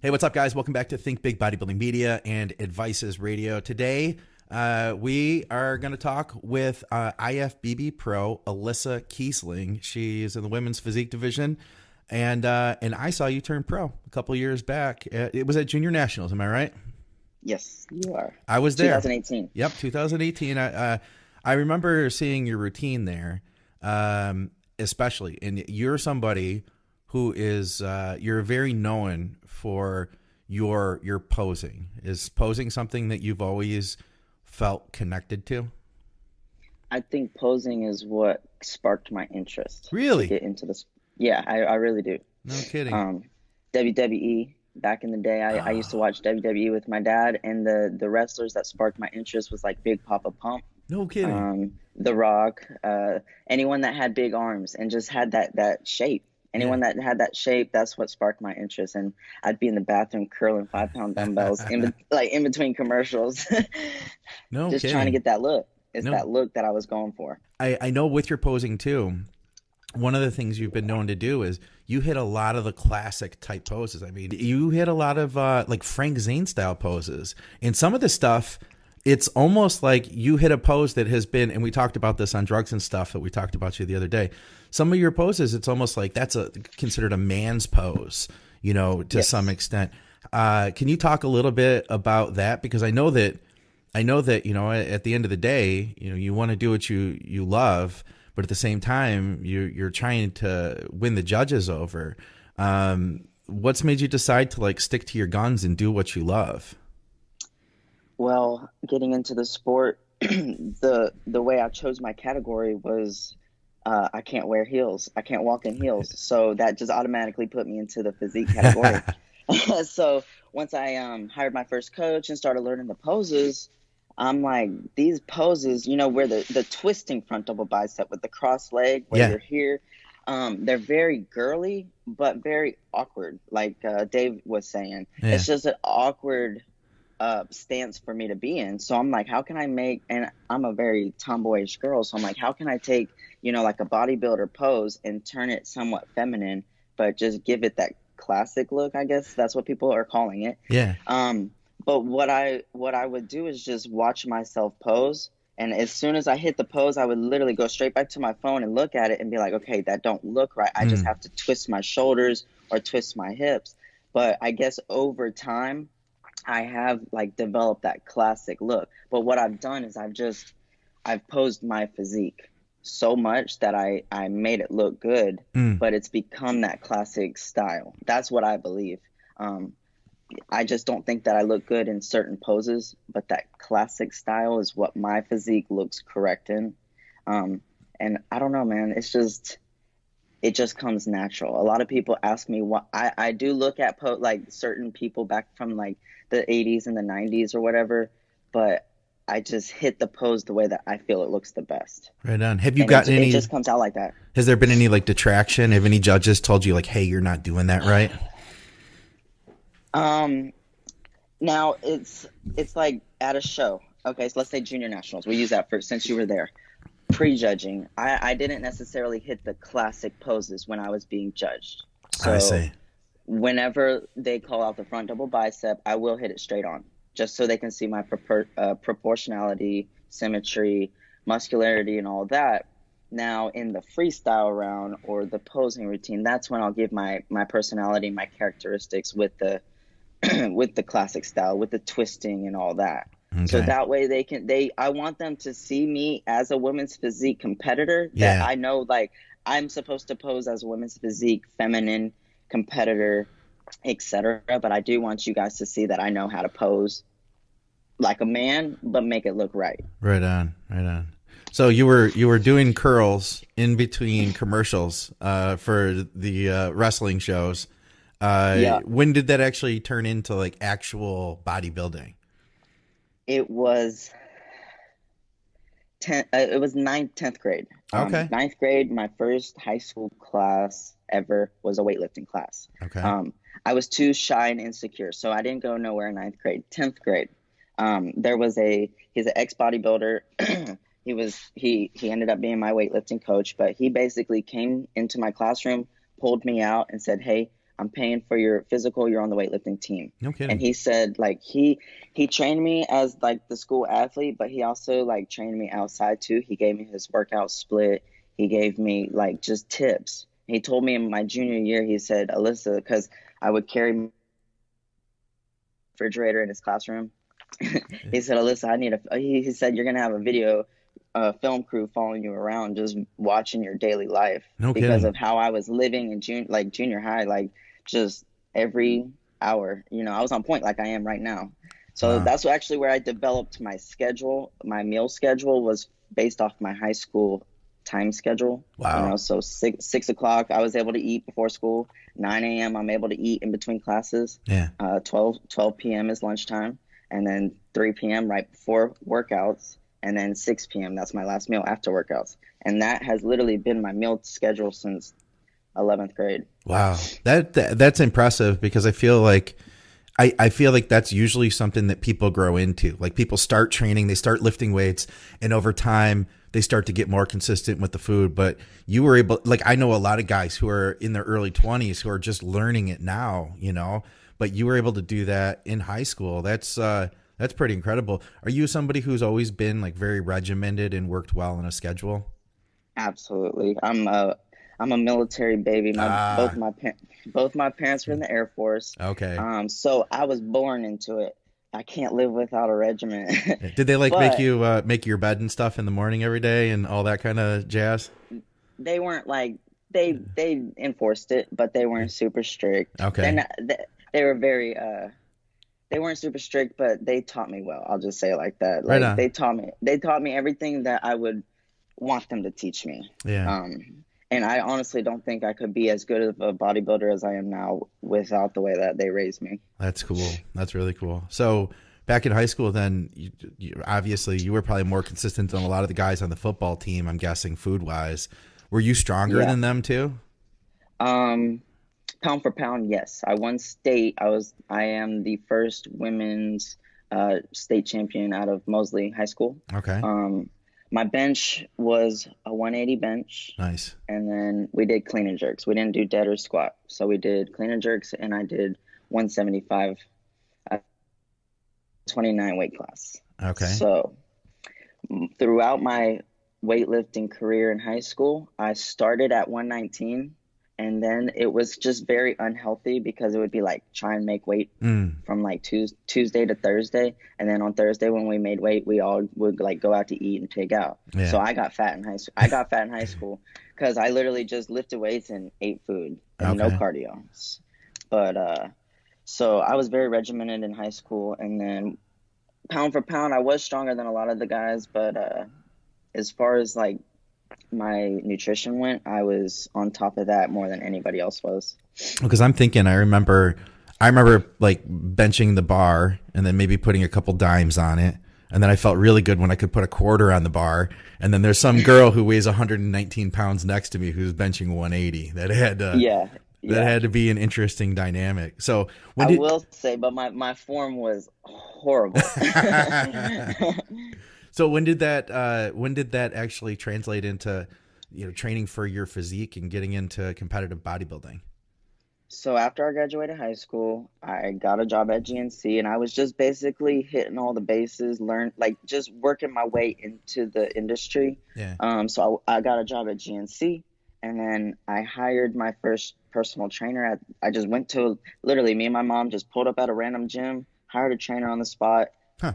Hey, what's up, guys? Welcome back to Think Big Bodybuilding Media and Advices Radio. Today, we are going to talk with IFBB pro Alyssa Kiessling. She's in the women's physique division, and I saw you turn pro a couple years back. It was at Junior Nationals, am I right? Yes, you are. I was there. 2018. Yep, 2018. I remember seeing your routine there, especially, and you're somebody who is you're very known for your posing. Is posing something that you've always felt connected to? I think posing is what sparked my interest. Really? To get into this. Yeah, I really do. No kidding. WWE back in the day, I used to watch WWE with my dad, and the wrestlers that sparked my interest was like Big Papa Pump. No kidding. The Rock, anyone that had big arms and just had that shape. Anyone that had that shape, that's what sparked my interest. And I'd be in the bathroom curling 5-pound dumbbells in between commercials. No just kidding. trying to get that look. It's that look that I was going for. I know with your posing too, one of the things you've been known to do is you hit a lot of the classic type poses. I mean, you hit a lot of like Frank Zane style poses. And some of the stuff, it's almost like you hit a pose that has been, and we talked about this on Drugs and Stuff that we talked about you the other day. Some of your poses, it's almost like that's considered a man's pose, to Yes. some extent. Can you talk a little bit about that? Because I know that, at the end of the day, you want to do what you love, but at the same time, you're trying to win the judges over. What's made you decide to like stick to your guns and do what you love? Well, getting into the sport, the way I chose my category was I can't wear heels. I can't walk in heels. So that just automatically put me into the physique category. So once I hired my first coach and started learning the poses, I'm like, these poses, where the twisting front double bicep with the cross leg, where you're here, they're very girly, but very awkward. Like Dave was saying, it's just an awkward stance for me to be in. So I'm like, how can I and I'm a very tomboyish girl, so I'm like, how can I take like a bodybuilder pose and turn it somewhat feminine, but just give it that classic look? I guess that's what people are calling it. But what I would do is just watch myself pose, and as soon as I hit the pose, I would literally go straight back to my phone and look at it and be like, okay, that don't look right. I just have to twist my shoulders or twist my hips. But I guess over time I have like developed that classic look. But what I've done is I've posed my physique so much that I made it look good, but it's become that classic style. That's what I believe. I just don't think that I look good in certain poses, but that classic style is what my physique looks correct in. And I don't know, man, it just comes natural. A lot of people ask me what I do look at like certain people back from like the 80s and the 90s or whatever, but I just hit the pose the way that I feel it looks the best. Right on. Have you gotten any? It just comes out like that. Has there been any like detraction? Have any judges told you like, hey, you're not doing that right? Now it's like at a show. Okay, so let's say Junior Nationals. We use that since you were there. Prejudging, I didn't necessarily hit the classic poses when I was being judged. So I see. Whenever they call out the front double bicep, I will hit it straight on, just so they can see my proportionality, symmetry, muscularity, and all that. Now, in the freestyle round or the posing routine, that's when I'll give my personality, my characteristics with the with the classic style, with the twisting and all that. Okay. So that way I want them to see me as a women's physique competitor, that I know like I'm supposed to pose as a women's physique, feminine competitor, etc. But I do want you guys to see that I know how to pose like a man, but make it look right. Right on. So you were doing curls in between commercials for the wrestling shows. When did that actually turn into like actual bodybuilding? It was 10th grade. Okay. 9th grade, my first high school class ever was a weightlifting class. Okay. I was too shy and insecure, so I didn't go nowhere in 9th grade. 10th grade, he's an ex-bodybuilder. he ended up being my weightlifting coach, but he basically came into my classroom, pulled me out and said, "Hey, I'm paying for your physical. You're on the weightlifting team." No And kidding. he said, like, he trained me as like the school athlete, but he also like trained me outside too. He gave me his workout split. He gave me like just tips. He told me in my junior year, he said, "Alyssa," because I would carry my refrigerator in his classroom. He said, "Alyssa, I need a." He said, "You're gonna have a video, film crew following you around, just watching your daily life No because kidding. of how I was living in junior high, like just every hour. You know, I was on point like I am right now. So Wow. that's actually where I developed my schedule. My meal schedule was based off my high school time schedule. You Wow. know, so six o'clock I was able to eat before school. 9 a.m. I'm able to eat in between classes. Yeah. 12 p.m. is lunchtime, and then 3 p.m. right before workouts, and then 6 p.m. that's my last meal after workouts. And that has literally been my meal schedule since 11th grade. Wow. That's impressive because I feel like that's usually something that people grow into. Like people start training, they start lifting weights, and over time they start to get more consistent with the food. But you were able, like I know a lot of guys who are in their early 20s who are just learning it now, you know, but you were able to do that in high school. That's pretty incredible. Are you somebody who's always been like very regimented and worked well on a schedule? Absolutely. I'm a military baby. My Ah, both my parents were in the Air Force. okay. So I was born into it. I can't live without a regiment. Did they like But make your bed and stuff in the morning every day and all that kind of jazz? they weren't like they enforced it, but they weren't super strict. Okay. They were very they weren't super strict, but they taught me well. I'll just say it like that. Right Like on. they taught me everything that I would want them to teach me. Yeah. And I honestly don't think I could be as good of a bodybuilder as I am now without the way that they raised me. That's cool. That's really cool. So back in high school, then obviously you were probably more consistent than a lot of the guys on the football team. I'm guessing food wise. Were you stronger Yeah. than them too? Um, Pound for pound, yes. I won state. I am the first women's state champion out of Mosley High School. Okay. Um, my bench was a 180 bench, Nice. and then we did clean and jerks. We didn't do dead or squat. So we did clean and jerks, and I did 175, 29 weight class. Okay. So throughout my weightlifting career in high school, I started at 119, and then it was just very unhealthy because it would be like try and make weight Mm. from like Tuesday to Thursday, and then on Thursday when we made weight, we all would like go out to eat and pig out. So Yeah. I got fat in high school. I got fat in high school because I literally just lifted weights and ate food and no Okay. cardio. But so I was very regimented in high school, and then pound for pound, I was stronger than a lot of the guys, but as far as like my nutrition went, I was on top of that more than anybody else was. Because I'm thinking, I remember like benching the bar and then maybe putting a couple dimes on it. And then I felt really good when I could put a quarter on the bar. And then there's some girl who weighs 119 pounds next to me who's benching 180. Yeah, That yeah. had to be an interesting dynamic. So when I did will say, but my form was horrible. so when did that actually translate into training for your physique and getting into competitive bodybuilding? So after I graduated high school, I got a job at GNC, and I was just basically hitting all the bases, learn like just working my way into the industry. Yeah. So I got a job at GNC, and then I hired my first personal trainer. I just went to literally me and my mom just pulled up at a random gym, hired a trainer on the spot. Huh.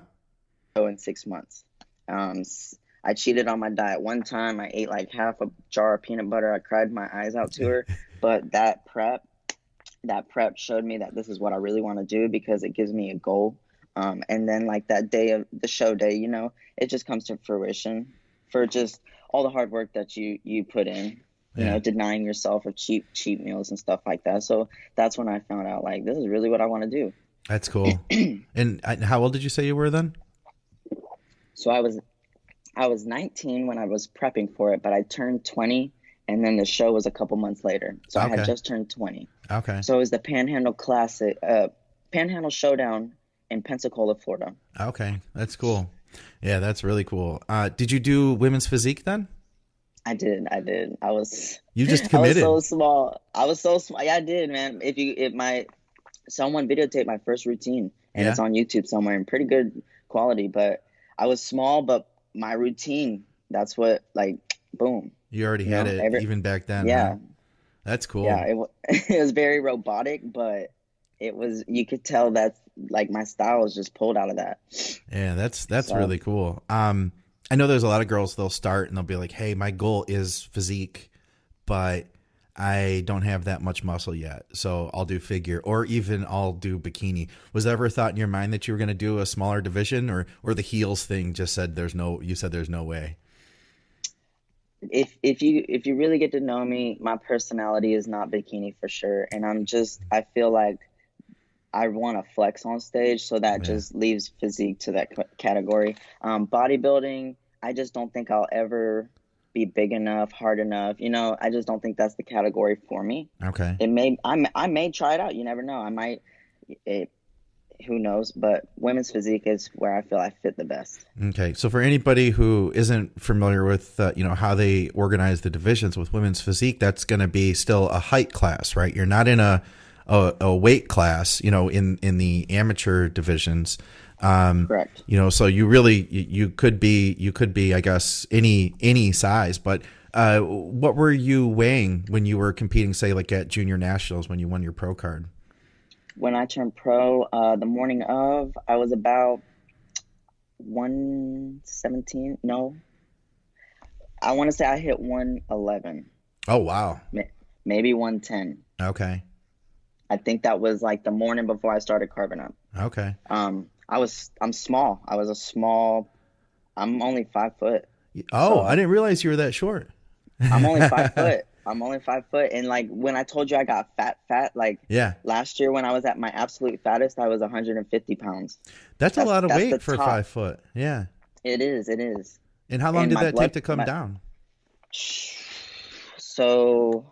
So in 6 months, I cheated on my diet one time. I ate like half a jar of peanut butter. I cried my eyes out to her, but that prep showed me that this is what I really want to do because it gives me a goal. And then like that day of the show day, it just comes to fruition for just all the hard work that you put in, Yeah. denying yourself of cheap meals and stuff like that. So that's when I found out like this is really what I want to do. That's cool. And how old did you say you were then? So I was 19 when I was prepping for it, but I turned 20, and then the show was a couple months later. So I had Okay. just turned 20. Okay. So it was the Panhandle Showdown in Pensacola, Florida. Okay. That's cool. Yeah, that's really cool. Did you do women's physique then? I did. You just I was so committed. small. I was so small. Yeah, I did, man. If my someone videotaped my first routine, and Yeah. it's on YouTube somewhere in pretty good quality. But I was small, but my routine, that's what, like, boom, You already you had know, it every even back then, huh? yeah, That's yeah. cool. It was very robotic, but it was, you could tell that like my style was just pulled out of that. Yeah, that's So really cool. I know there's a lot of girls they'll start and they'll be like, "Hey, my goal is physique, but I don't have that much muscle yet, so I'll do figure, or even I'll do bikini." Was there ever a thought in your mind that you were going to do a smaller division, or the heels thing just said there's no? You said there's no way. if you really get to know me, my personality is not bikini for sure, and I feel like I want to flex on stage, so that Yeah. just leaves physique to that category. Bodybuilding, I just don't think I'll ever be big enough, hard enough. I just don't think that's the category for me. Okay. I may try it out. You never know. I might. It, who knows? But women's physique is where I feel I fit the best. Okay. So for anybody who isn't familiar with how they organize the divisions with women's physique, that's going to be still a height class, right? You're not in a weight class, in the amateur divisions. Correct. So you really you could be I guess any size, but what were you weighing when you were competing, say like at junior nationals when you won your pro card? When I turned pro, the morning of, I was about 117. No, I want to say I hit 111, Oh wow. maybe 110. Okay. I think that was like the morning before I started carving up. Okay. I'm small. I'm only 5 foot. Oh, I So didn't realize you were that short. I'm only 5 foot. I'm only 5 foot. And like when I told you I got fat, like Yeah. last year when I was at my absolute fattest, I was 150 pounds. That's a lot of That's the weight for top. 5 foot. Yeah. It is. It is. And how long And did that take to come down? so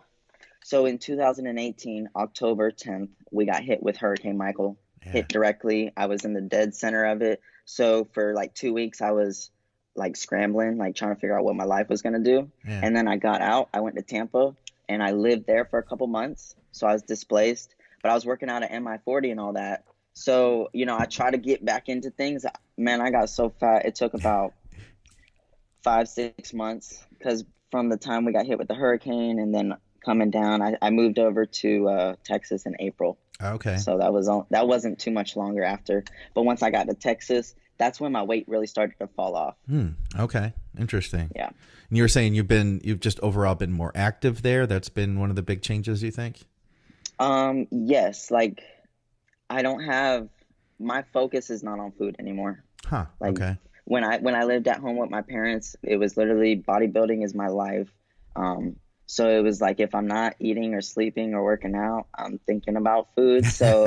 so in 2018, October 10th, we got hit with Hurricane Michael. Yeah. Hit directly. I was in the dead center of it. So for like 2 weeks, I was like scrambling, like trying to figure out what my life was gonna do. Yeah. And then I got out. I went to Tampa, and I lived there for a couple months. So I was displaced, but I was working out at MI40 and all that. So I try to get back into things. Man, I got so fat. It took about 5 6 months, because from the time we got hit with the hurricane and then coming down, I moved over to Texas in April. Okay. So that wasn't too much longer after. But once I got to Texas, that's when my weight really started to fall off. Okay. Interesting. Yeah. And you were saying you've just overall been more active there. That's been one of the big changes, you think? Yes, like I don't have my focus is not on food anymore. Huh. Like Okay. when I lived at home with my parents, it was literally bodybuilding is my life. So it was like if I'm not eating or sleeping or working out, I'm thinking about food. So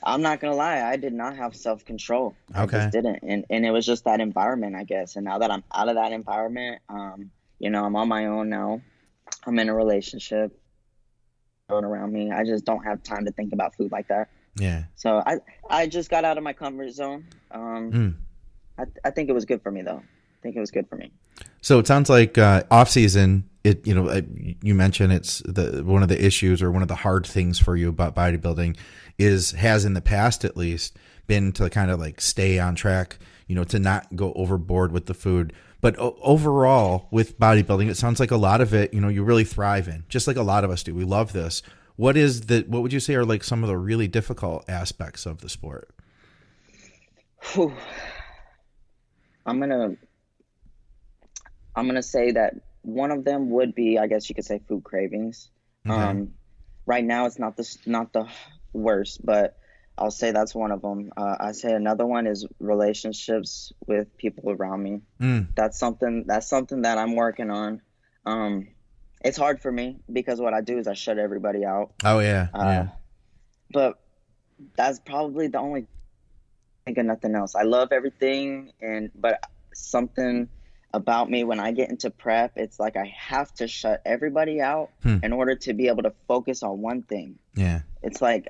I'm not gonna lie, I did not have self-control. I just Okay. didn't, and it was just that environment, I guess. And now that I'm out of that environment, I'm on my own now. I'm in a relationship going around me. I just don't have time to think about food like that. Yeah. So I just got out of my comfort zone. Mm. I think it was good for me though. I think it was good for me. So it sounds like off season. You mentioned it's one of the issues or one of the hard things for you about bodybuilding has in the past at least been to kind of like stay on track. To not go overboard with the food. But overall with bodybuilding, it sounds like a lot of it. You really thrive in, just like a lot of us do. We love this. What would you say are like some of the really difficult aspects of the sport? Whew. I'm gonna I'm gonna say that one of them would be, I guess you could say, food cravings. Okay. Right now, it's not the worst, but I'll say that's one of them. I say another one is relationships with people around me. Mm. That's something that I'm working on. Um, it's hard for me because what I do is I shut everybody out. Oh yeah. Uh, Yeah. but that's probably the only think of nothing else. I love everything, but something about me when I get into prep, it's like I have to shut everybody out Hmm. in order to be able to focus on one thing. Yeah. It's like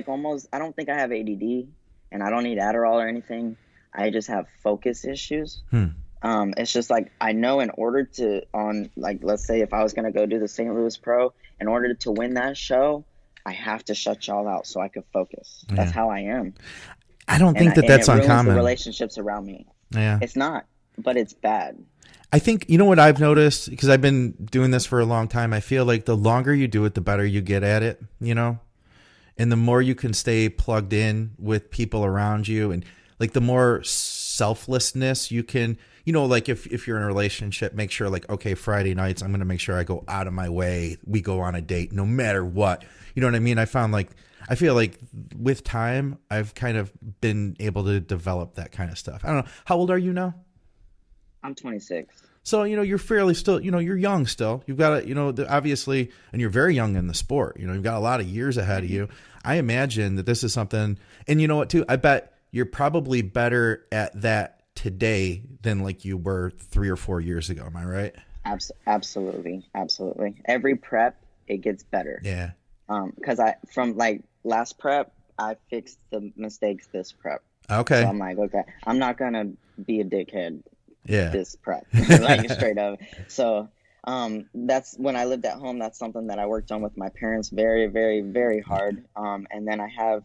almost, I don't think I have ADD, and I don't need Adderall or anything. I just have focus issues. Hmm. It's just like I know in order to like let's say if I was gonna go do the St. Louis Pro, in order to win that show, I have to shut y'all out so I could focus. That's Yeah. how I am, I don't and think that and that's it ruins the uncommon. relationships around me. Yeah. It's not, but it's bad. I think, you know what I've noticed, because I've been doing this for a long time, I feel like the longer you do it, the better you get at it, you know? And the more you can stay plugged in with people around you, and like the more selflessness you can, you know, like if you're in a relationship, make sure like, okay, Friday nights, I'm going to make sure I go out of my way. We go on a date no matter what. You know what I mean? I feel like with time, I've kind of been able to develop that kind of stuff. I don't know. How old are you now? I'm 26. So, you know, you're fairly still, you know, you're young still. You've got to, you know, obviously, and you're very young in the sport. You know, you've got a lot of years ahead of you. I imagine that this is something, and you know what, too? I bet you're probably better at that today than like you were 3 or 4 years ago. Am I right? Absolutely, absolutely. Every prep, it gets better. Yeah. Because I from like last prep, I fixed the mistakes this prep. So Okay. I'm like, okay, I'm not gonna be a dickhead Yeah. this prep, like straight up. So, that's when I lived at home. That's something that I worked on with my parents very, very, very hard. And then I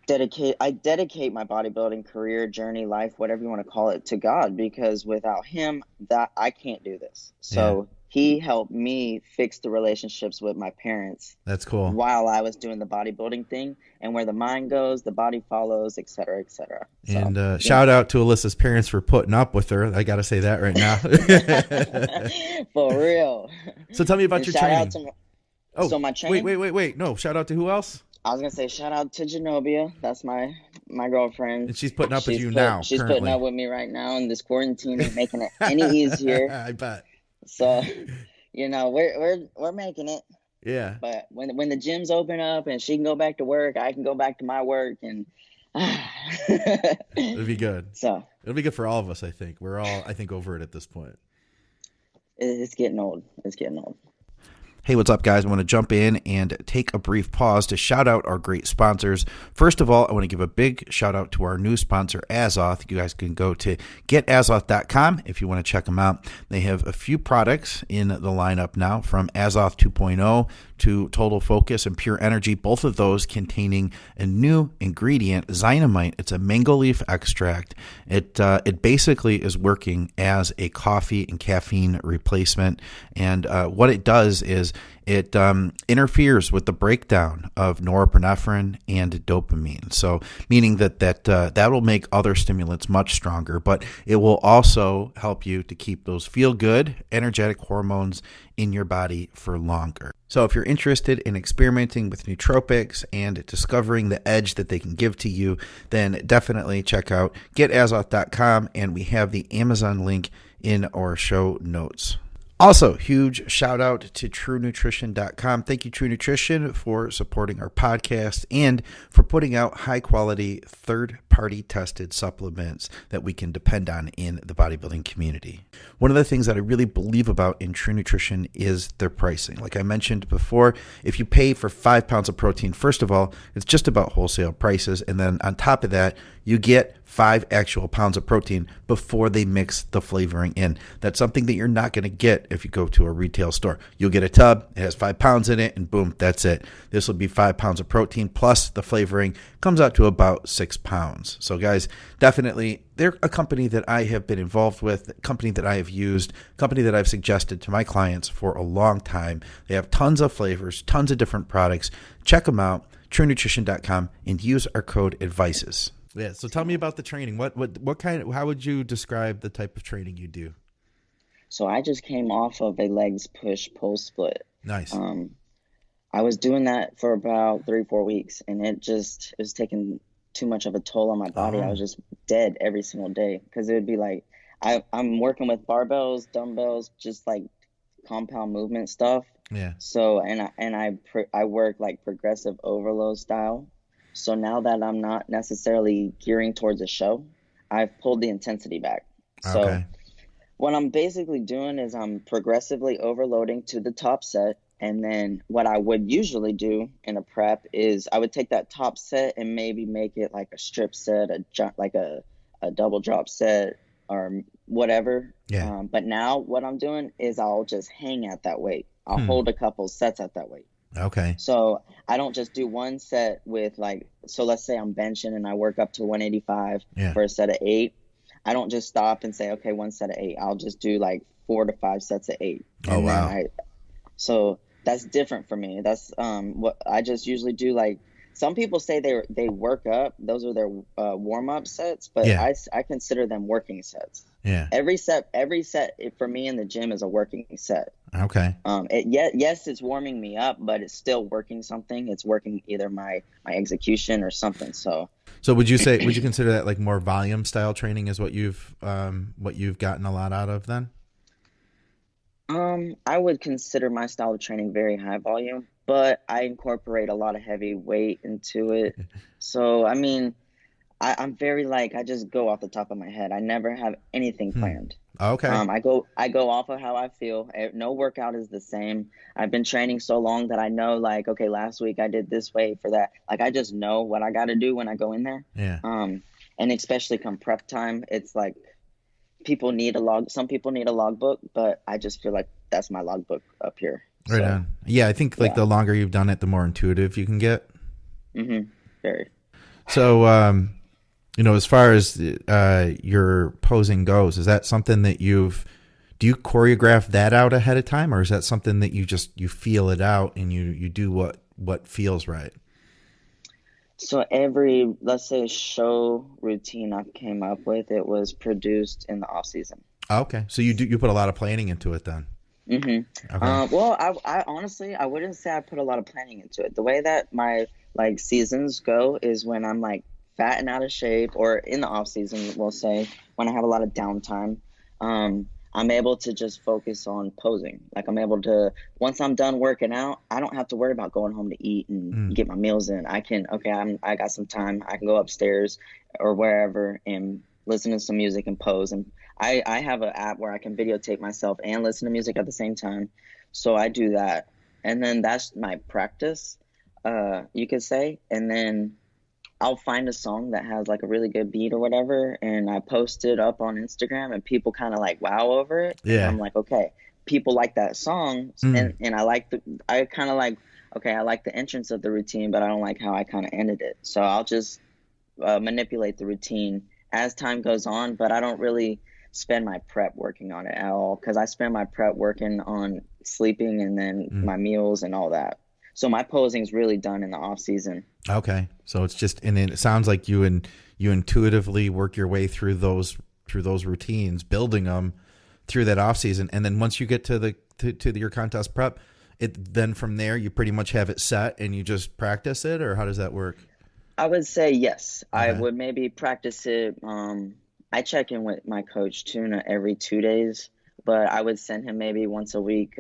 dedicate my bodybuilding career, journey, life, whatever you want to call it, to God, because without him, that I can't do this. Yeah. So he helped me fix the relationships with my parents That's cool. while I was doing the bodybuilding thing, and where the mind goes, the body follows, et cetera, et cetera. So, And yeah. shout out to Alyssa's parents for putting up with her. I got to say that right now. For real. So tell me about And your shout out training. to Oh, my training. wait. No, shout out to who else? I was gonna say shout out to Genobia. That's my girlfriend. And she's putting up with you now, She's putting currently. up with me right now, and this quarantine ain't making it any easier. I bet. So, we're making it. Yeah. But when the gyms open up and she can go back to work, I can go back to my work, and It'll be good. so It'll be good for all of us, I think. We're all, I think, over it at this point. it's getting old. It's getting old. Hey, what's up, guys? I want to jump in and take a brief pause to shout out our great sponsors. First of all, I want to give a big shout out to our new sponsor, Azoth. You guys can go to getazoth.com if you want to check them out. They have a few products in the lineup now, from Azoth 2.0 to Total Focus and Pure Energy, both of those containing a new ingredient, Zynamite. It's a mango leaf extract. It basically is working as a coffee and caffeine replacement, and what it does is it interferes with the breakdown of norepinephrine and dopamine. So, meaning that will make other stimulants much stronger, but it will also help you to keep those feel-good, energetic hormones in your body for longer. So if you're interested in experimenting with nootropics and discovering the edge that they can give to you, then definitely check out getazoth.com, and we have the Amazon link in our show notes. Also, huge shout out to TrueNutrition.com. Thank you, True Nutrition, for supporting our podcast and for putting out high-quality, third-party tested supplements that we can depend on in the bodybuilding community. One of the things that I really believe about in True Nutrition is their pricing. Like I mentioned before, if you pay for 5 pounds of protein, first of all, it's just about wholesale prices. And then on top of that, you get 5 actual pounds of protein before they mix the flavoring in. That's something that you're not going to get if you go to a retail store. You'll get a tub, it has 5 pounds in it, and boom, that's it. This will be 5 pounds of protein plus the flavoring, comes out to about 6 pounds. So guys, definitely, they're a company that I have been involved with, a company that I have used, a company that I've suggested to my clients for a long time. They have tons of flavors, tons of different products. Check them out, TrueNutrition.com, and use our code ADVICES. Yeah. So tell me about the training. What kind of, how would you describe the type of training you do? So I just came off of a legs push pull split. Nice. I was doing that for about 3-4 weeks, and it was taking too much of a toll on my body. I was just dead every single day, because it would be like I'm working with barbells, dumbbells, just like compound movement stuff. Yeah. So I work like progressive overload style. So now that I'm not necessarily gearing towards a show, I've pulled the intensity back. So Okay. what I'm basically doing is I'm progressively overloading to the top set. And then what I would usually do in a prep is I would take that top set and maybe make it like a strip set, like a double drop set, or whatever. Yeah. But now what I'm doing is I'll just hang at that weight. I'll Hmm. hold a couple sets at that weight. Okay. So I don't just do one set with like, so let's say I'm benching and I work up to 185 Yeah. for a set of 8. I don't just stop and say, okay, one set of 8. I'll just do like 4 to 5 sets of 8. Oh, And then wow. so that's different for me. That's what I just usually do. Like some people say they work up. Those are their warm up sets, but Yeah. I consider them working sets. Yeah. Every set for me in the gym is a working set. Okay. Yes, it's warming me up, but it's still working something. It's working either my execution or something. So would you consider that like more volume style training is what you've gotten a lot out of then? I would consider my style of training very high volume, but I incorporate a lot of heavy weight into it. So I mean, I'm very like I just go off the top of my head. I never have anything planned. Okay. I go off of how I feel. No workout is the same. I've been training so long that I know like, okay, last week I did this weight for that. Like I just know what I got to do when I go in there. Yeah. And especially come prep time, it's like some people need a logbook, but I just feel like that's my logbook up here. Right So, on. Yeah, I think like yeah. the longer you've done it, the more intuitive you can get. Very. So, as far as your posing goes, is that something that do you choreograph that out ahead of time, or is that something that you feel it out and you do what feels right? So let's say show routine I came up with, it was produced in the off season. Okay, so you put a lot of planning into it then. Okay. Well, I honestly, I wouldn't say I put a lot of planning into it. The way that my like seasons go is when I'm like fat and out of shape, or in the off season, we'll say when I have a lot of downtime. I'm able to just focus on posing. Like I'm able to, once I'm done working out, I don't have to worry about going home to eat and get my meals in. I got some time. I can go upstairs or wherever and listen to some music and pose. And I have an app where I can videotape myself and listen to music at the same time. So I do that. And then that's my practice, you could say. And then I'll find a song that has like a really good beat or whatever, and I post it up on Instagram, and people kind of like wow over it. And Yeah. I'm like, okay, people like that song, and I kind of like, okay, I like the entrance of the routine, but I don't like how I kind of ended it. So I'll just manipulate the routine as time goes on, but I don't really spend my prep working on it at all, because I spend my prep working on sleeping and then my meals and all that. So my posing is really done in the off season. Okay, so it's just, and it sounds like you intuitively work your way through those routines, building them through that off season, and then once you get to your contest prep, then from there you pretty much have it set and you just practice it, or how does that work? I would say yes. I Okay. would maybe practice it. I check in with my coach Tuna every 2 days, but I would send him maybe once a week,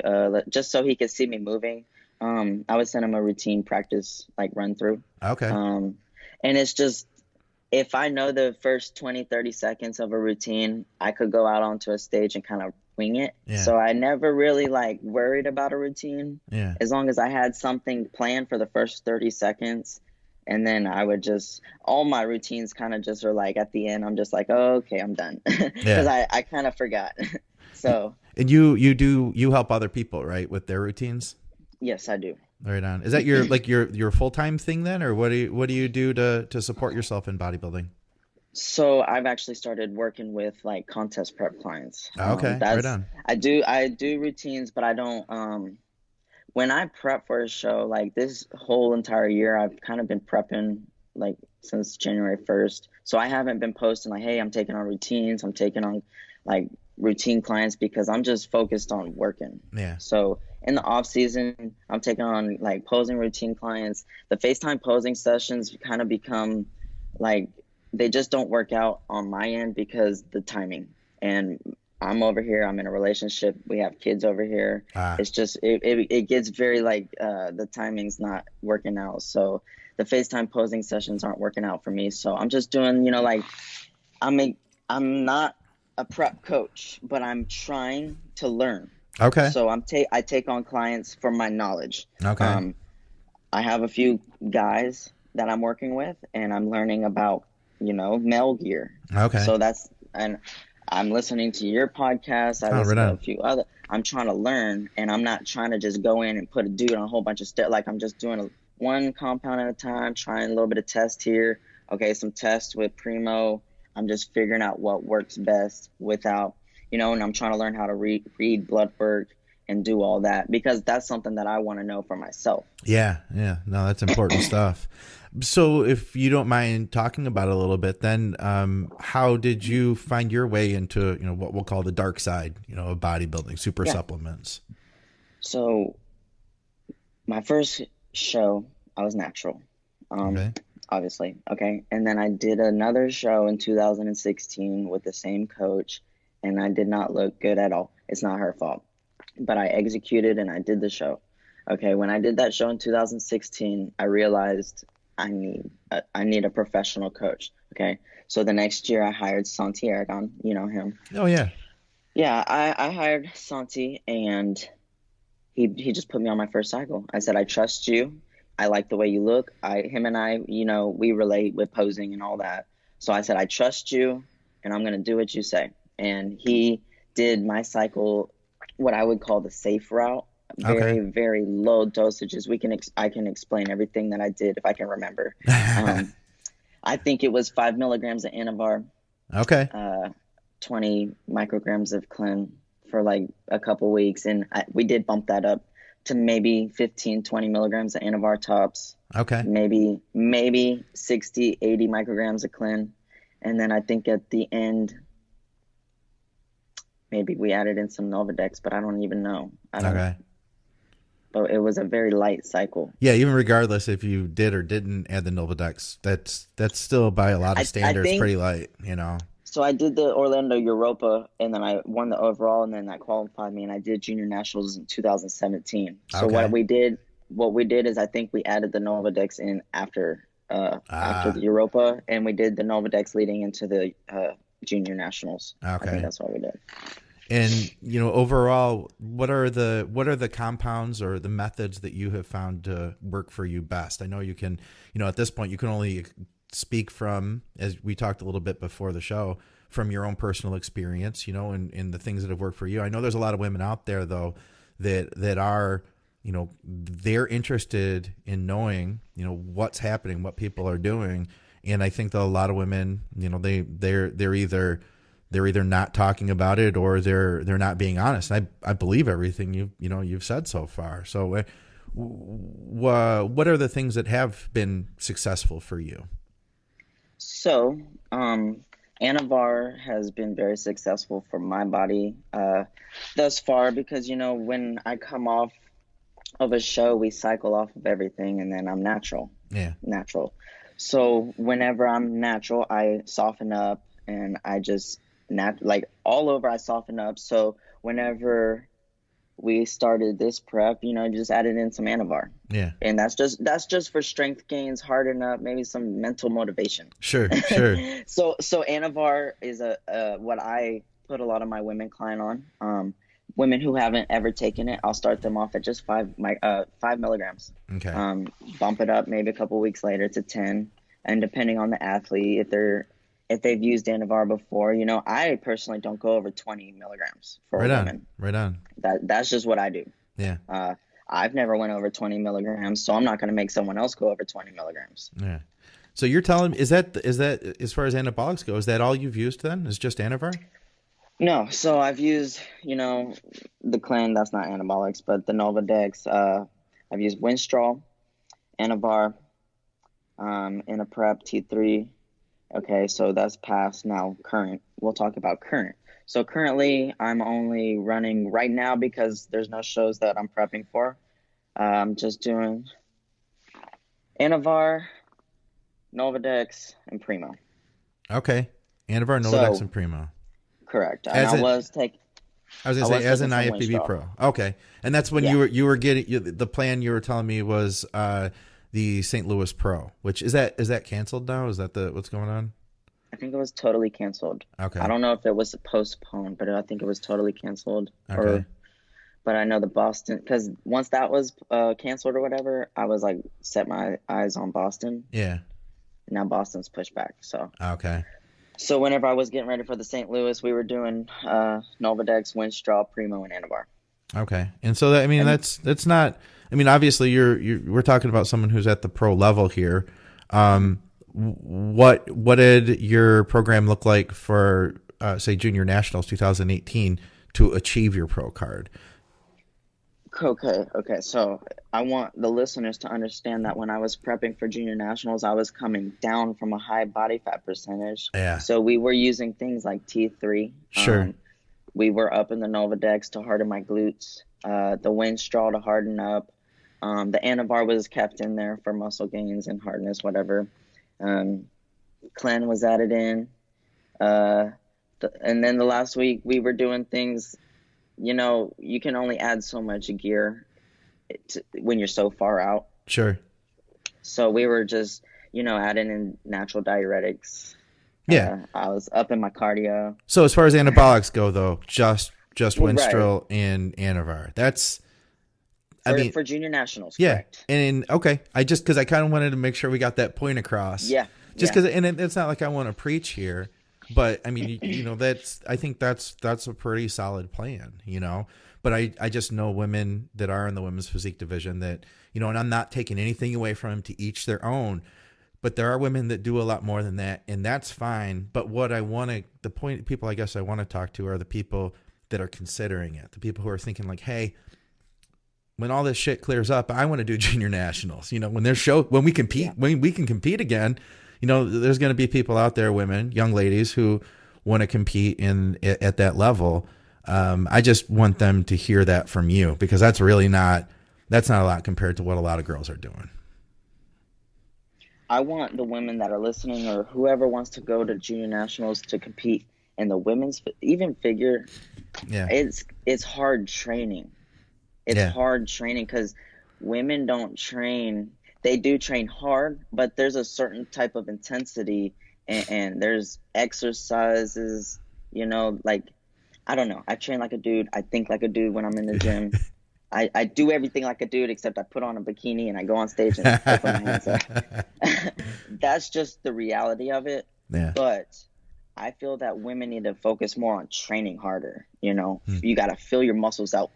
just so he could see me moving. I would send him a routine practice, like run through. Okay. And it's just, if I know the first 20, 30 seconds of a routine, I could go out onto a stage and kind of wing it. Yeah. So I never really like worried about a routine, Yeah. as long as I had something planned for the first 30 seconds. And then I would just, all my routines kind of just are like at the end, I'm just like, oh, okay, I'm done. Because I kind of forgot. So, And you help other people, right, with their routines? yes, I do. Right on. Is that your full-time thing then, or what do you do to support yourself in bodybuilding? So I've actually started working with like contest prep clients. Okay, right on. I do routines, but I don't. When I prep for a show, like this whole entire year, I've kind of been prepping like since January 1st. So I haven't been posting like, hey, I'm taking on routines. I'm taking on like routine clients, because I'm just focused on working. Yeah. So in the off season, I'm taking on like posing routine clients. The FaceTime posing sessions kind of become like, they just don't work out on my end because the timing. And I'm over here, I'm in a relationship, we have kids over here. It's just it gets very like the timing's not working out. So the FaceTime posing sessions aren't working out for me. So I'm just doing, like I'm not a prep coach, but I'm trying to learn. Okay. So I take on clients for my knowledge. Okay. I have a few guys that I'm working with, and I'm learning about, male gear. Okay. So and I'm listening to your podcast. I Oh, right listen to a on. few other. I'm trying to learn, and I'm not trying to just go in and put a dude on a whole bunch of stuff. Like I'm just doing one compound at a time, trying a little bit of test here. Okay, some tests with Primo. I'm just figuring out what works best without, and I'm trying to learn how to read blood work and do all that because that's something that I want to know for myself. Yeah, yeah. No, that's important stuff. So, if you don't mind talking about it a little bit, then how did you find your way into what we'll call the dark side, of bodybuilding, super Yeah. supplements? So my first show, I was natural, Okay. obviously. Okay. And then I did another show in 2016 with the same coach, and I did not look good at all. It's not her fault, but I executed and I did the show. Okay. When I did that show in 2016, I realized I need a professional coach. Okay. So the next year I hired Santi Aragon, you know him. Oh yeah. Yeah, I hired Santi, and he just put me on my first cycle. I said, I trust you. I like the way you look. Him and I, we relate with posing and all that. So I said, I trust you, and I'm going to do what you say. And he did my cycle, what I would call the safe route, very, Okay. very low dosages. I can explain everything that I did if I can remember. I think it was 5 milligrams of Anavar, Okay. 20 micrograms of Clen for like a couple weeks. And we did bump that up to maybe 15, 20 milligrams of Anavar tops, Okay. maybe 60, 80 micrograms of Clen. And then I think at the end, maybe we added in some Novadex, but I don't even know. Okay. But it was a very light cycle. Yeah, even regardless if you did or didn't add the Novadex, that's still by a lot of I standards think pretty light, so. I did the Orlando Europa, and then I won the overall, and then that qualified me, and I did junior nationals in 2017. So Okay. what we did is I think we added the Novadex in after the Europa, and we did the Novadex leading into the junior nationals. I Okay. think that's what we did. And overall, what are the compounds or the methods that you have found to work for you best? I know you can, at this point you can only speak from, as we talked a little bit before the show, from your own personal experience, and the things that have worked for you. I know there's a lot of women out there though that are, they're interested in knowing, what's happening, what people are doing, and I think that a lot of women, they're either not talking about it or they're not being honest. I believe everything you've said so far. So, what are the things that have been successful for you? So, Anavar has been very successful for my body thus far because when I come off of a show, we cycle off of everything, and then I'm natural. Yeah. Natural. So whenever I'm natural, I soften up, and I just like all over I soften up. So whenever we started this prep, just added in some Anavar. Yeah. And that's just for strength gains, harden up, maybe some mental motivation. Sure. So Anavar is what I put a lot of my women client on. Women who haven't ever taken it, I'll start them off at just 5 milligrams. Okay. Bump it up maybe a couple weeks later to 10, and depending on the athlete, if they've used Anavar before, I personally don't go over 20 milligrams for a woman. Right on. That's just what I do. Yeah. I've never went over 20 milligrams, so I'm not going to make someone else go over 20 milligrams. Yeah. So you're telling me, is that as far as anabolics go, is that all you've used then? Is just Anavar? No, so I've used, the Clen, that's not anabolics, but the Novadex. I've used Winstrol, Anavar, in a prep T3. Okay, so that's past. Now current. We'll talk about current. So currently I'm only running right now because there's no shows that I'm prepping for. I'm just doing Anavar, Novadex, and Primo. Okay. Anavar, Novadex, and Primo. Correct. And I was going to say as an IFBB pro. Okay. And that's when you were getting the plan you were telling me was the St. Louis Pro, which is that canceled now? Is that what's going on? I think it was totally canceled. Okay. I don't know if it was postponed, but I think it was totally canceled. Okay. But I know the Boston, because once that was canceled or whatever, I was like set my eyes on Boston. Yeah. Now Boston's pushed back. So. Okay. So whenever I was getting ready for the St. Louis, we were doing Nolvadex, Winstraw, Primo, and Anavar. Okay. And so that, I mean, And that's not, I mean, obviously we're talking about someone who's at the pro level here. What did your program look like for, say, Junior Nationals 2018 to achieve your pro card? okay. So I want the listeners to understand that when I was prepping for junior nationals, I was coming down from a high body fat percentage. Yeah. So we were using things like T3. Sure. We were up in the Nolvadex to harden my glutes, the Winstraw to harden up. The Anavar was kept in there for muscle gains and hardness, whatever. Clen was added in. And then the last week we were doing things, you can only add so much gear when you're so far out. Sure. So we were just, adding in natural diuretics. Yeah. I was up in my cardio. So as far as anabolics go, though, just Right. Winstrol and Anavar. That's, I mean, For junior nationals, yeah. correct. And okay, because I kind of wanted to make sure we got that point across. Yeah. Just because, and it's not like I want to preach here, but I mean, I think that's a pretty solid plan, But I just know women that are in the women's physique division that, and I'm not taking anything away from them, to each their own. But there are women that do a lot more than that, and that's fine. But the point people I guess I want to talk to are the people that are considering it, the people who are thinking like, hey, when all this shit clears up, I want to do junior nationals. When we compete, Yeah. when we can compete again, there's going to be people out there, women, young ladies who want to compete at that level. I just want them to hear that from you, because that's not a lot compared to what a lot of girls are doing. I want the women that are listening, or whoever wants to go to junior nationals, to compete in the women's, even figure. Yeah. It's hard training. It's Yeah. hard training because women don't train. They do train hard, but there's a certain type of intensity, and there's exercises, like, I don't know. I train like a dude. I think like a dude when I'm in the gym. I do everything like a dude, except I put on a bikini and I go on stage and open my hands up. That's just the reality of it. Yeah. But I feel that women need to focus more on training harder. You got to fill your muscles out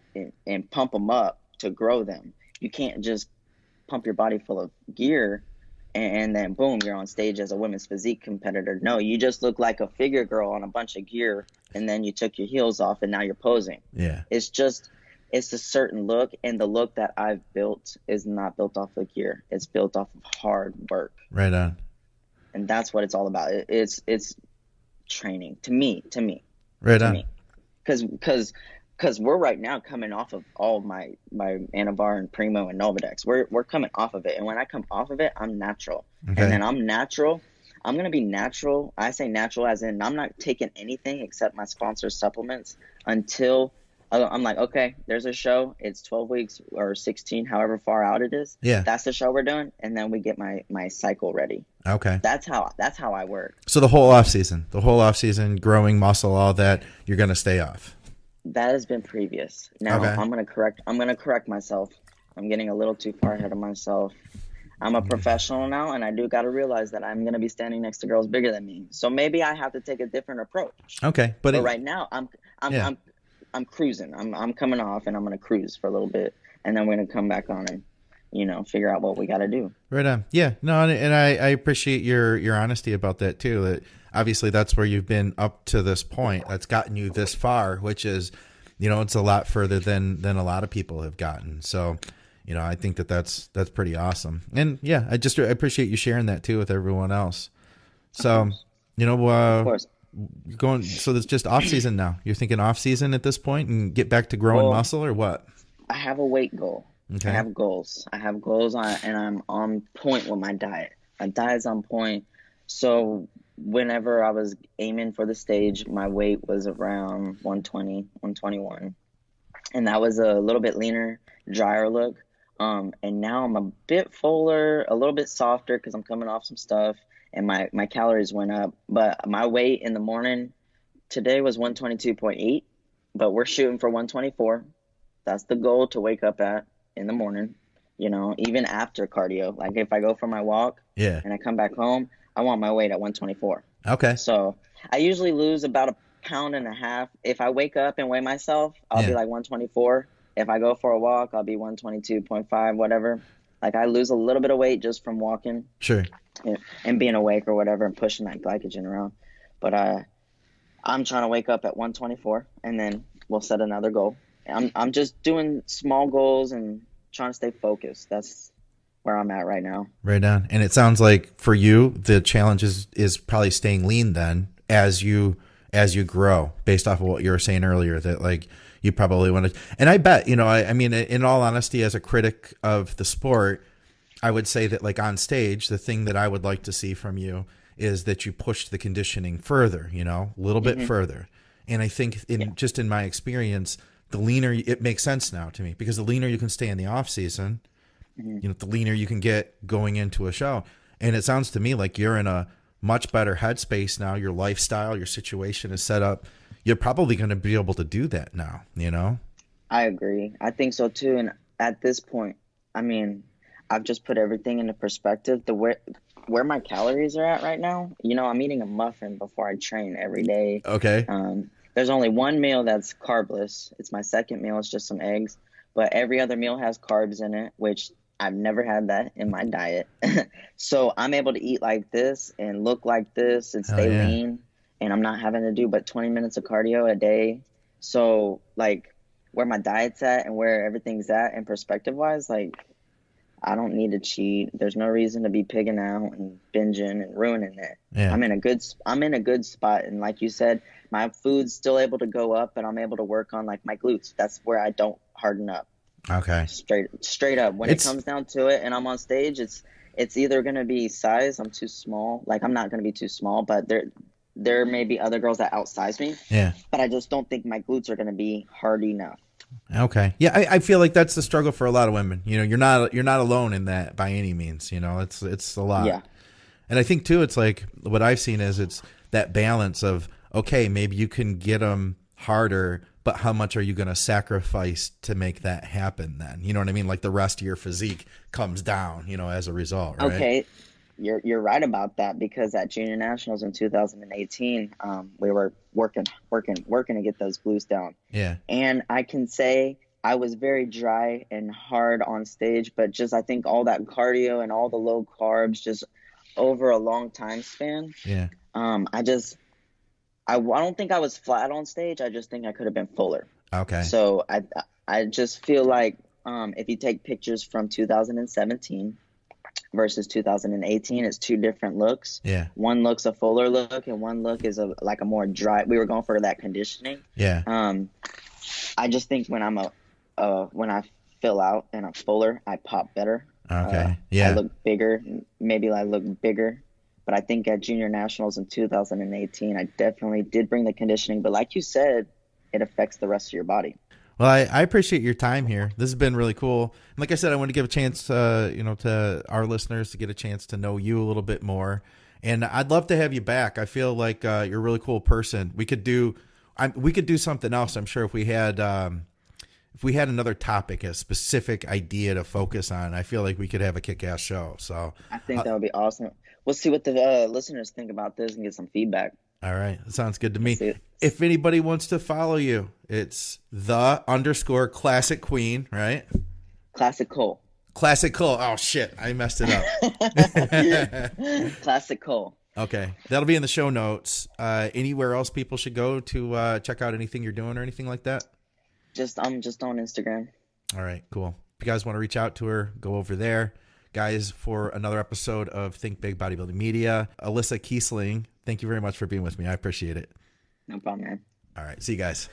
and pump them up to grow them. You can't just pump your body full of gear and then boom, you're on stage as a women's physique competitor. No, you just look like a figure girl on a bunch of gear, and then you took your heels off and now you're posing. Yeah. It's a certain look, and the look that I've built is not built off of gear. It's built off of hard work. Right on. And that's what it's all about. It's training to me. Right on. Because we're right now coming off of all my Anavar and Primo and Nolvadex. We're coming off of it, and when I come off of it, I'm natural. Okay. And then I'm natural. I'm gonna be natural. I say natural as in I'm not taking anything except my sponsor's supplements until I'm like, okay, there's a show. It's 12 weeks or 16, however far out it is. Yeah. That's the show we're doing, and then we get my cycle ready. Okay. That's how I work. So the whole off season, growing muscle, all that, you're going to stay off. That has been previous. Now Okay. I'm gonna correct myself. I'm getting a little too far ahead of myself. I'm a professional now, and I do got to realize that I'm gonna be standing next to girls bigger than me. So maybe I have to take a different approach. Okay, But right now, I'm cruising. I'm coming off, and I'm gonna cruise for a little bit, and then we're gonna come back on and figure out what we got to do. Right on. Yeah. No, and I appreciate your honesty about that too. That obviously that's where you've been up to this point. That's gotten you this far, which is, it's a lot further than a lot of people have gotten. So, I think that's pretty awesome. And yeah, I appreciate you sharing that too with everyone else. So, Of course. you're going, so it's just off season now. You're thinking off season at this point and get back to growing muscle, or what? I have a weight goal. Okay. I have goals and I'm on point with my diet. My diet's on point. So whenever I was aiming for the stage, my weight was around 120, 121. And that was a little bit leaner, drier look. And now I'm a bit fuller, a little bit softer because I'm coming off some stuff, and my calories went up. But my weight in the morning today was 122.8, but we're shooting for 124. That's the goal to wake up at in the morning. you know, even after cardio. Like if I go for my walk Yeah. and I come back home, I want my weight at 124. Okay. So I usually lose about a pound and a half. If I wake up and weigh myself, I'll be Yeah. like 124. If I go for a walk, I'll be 122.5, whatever. Like I lose a little bit of weight just from walking Sure. and being awake or whatever and pushing that glycogen around. But I'm trying to wake up at 124 and then we'll set another goal. I'm just doing small goals and trying to stay focused. That's where I'm at right now. Right on. And it sounds like for you, the challenge is probably staying lean then as you grow, based off of what you were saying earlier, that like you probably want to. And I bet, you know, I mean, in all honesty, as a critic of the sport, I would say that like on stage, the thing that I would like to see from you is that you push the conditioning further, you know, a little bit further. And I think just in my experience, the leaner, it makes sense now to me, because the leaner you can stay in the off season, you know, the leaner you can get going into a show. And it sounds to me like you're in a much better headspace now. Your lifestyle, your situation is set up. You're probably going to be able to do that now, you know? I agree. I think so too. And at this point, I mean, I've just put everything into perspective. Where my calories are at right now, you know, I'm eating a muffin before I train every day. Okay. There's only one meal that's carbless. It's my second meal. It's just some eggs. But every other meal has carbs in it, which I've never had that in my diet. So I'm able to eat like this and look like this and stay lean. And I'm not having to do but 20 minutes of cardio a day. So like where my diet's at and where everything's at and perspective wise, like I don't need to cheat. There's no reason to be pigging out and binging and ruining it. Yeah. I'm in a good spot. And like you said, my food's still able to go up, but I'm able to work on like my glutes. That's where I don't harden up. Okay. Straight up. When it comes down to it and I'm on stage, it's either going to be size. I'm too small. Like I'm not going to be too small, but there may be other girls that outsize me. Yeah. But I just don't think my glutes are going to be hard enough. Okay. Yeah, I feel like that's the struggle for a lot of women. You know, you're not alone in that by any means. You know, it's a lot. Yeah. And I think too, it's like what I've seen is it's that balance of, okay, maybe you can get them harder, but how much are you going to sacrifice to make that happen then? You know what I mean? Like the rest of your physique comes down, you know, as a result, right? Okay. You're right about that, because at Junior Nationals in 2018, we were working to get those glutes down. Yeah. And I can say I was very dry and hard on stage, but just I think all that cardio and all the low carbs just over a long time span. Yeah. I don't think I was flat on stage. I just think I could have been fuller. Okay. So I just feel like if you take pictures from 2017 versus 2018, it's two different looks. Yeah. One looks a fuller look and one look is like a more dry. We were going for that conditioning. Yeah. I just think when when I fill out and I'm fuller, I pop better. Okay. Yeah. I look bigger. Maybe I look bigger. But I think at Junior Nationals in 2018, I definitely did bring the conditioning. But like you said, it affects the rest of your body. Well, I appreciate your time here. This has been really cool. And like I said, I want to give a chance, to our listeners to get a chance to know you a little bit more. And I'd love to have you back. I feel like you're a really cool person. We could do something else. I'm sure if we had another topic, a specific idea to focus on, I feel like we could have a kick-ass show. So I think that would be awesome. We'll see what the listeners think about this and get some feedback. All right. That sounds good to me. If anybody wants to follow you, it's _classic queen, right? Classic Cole. Classic Cole. Oh, shit. I messed it up. Classic Cole. Okay. That'll be in the show notes. Anywhere else people should go to check out anything you're doing or anything like that? I'm just on Instagram. All right. Cool. If you guys want to reach out to her, go over there. Guys, for another episode of Think Big Bodybuilding Media, Alyssa Kiessling, thank you very much for being with me. I appreciate it. No problem, man. All right. See you guys.